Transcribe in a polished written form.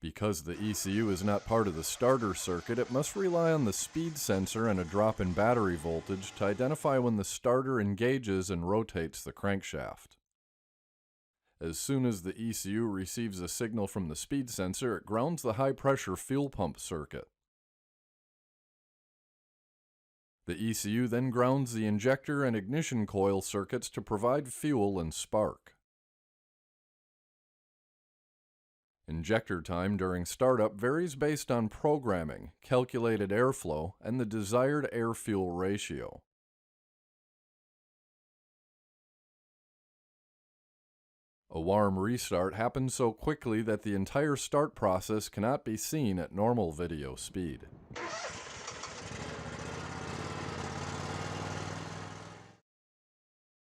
Because the ECU is not part of the starter circuit, it must rely on the speed sensor and a drop in battery voltage to identify when the starter engages and rotates the crankshaft. As soon as the ECU receives a signal from the speed sensor, it grounds the high-pressure fuel pump circuit. The ECU then grounds the injector and ignition coil circuits to provide fuel and spark. Injector time during startup varies based on programming, calculated airflow, and the desired air-fuel ratio. A warm restart happens so quickly that the entire start process cannot be seen at normal video speed.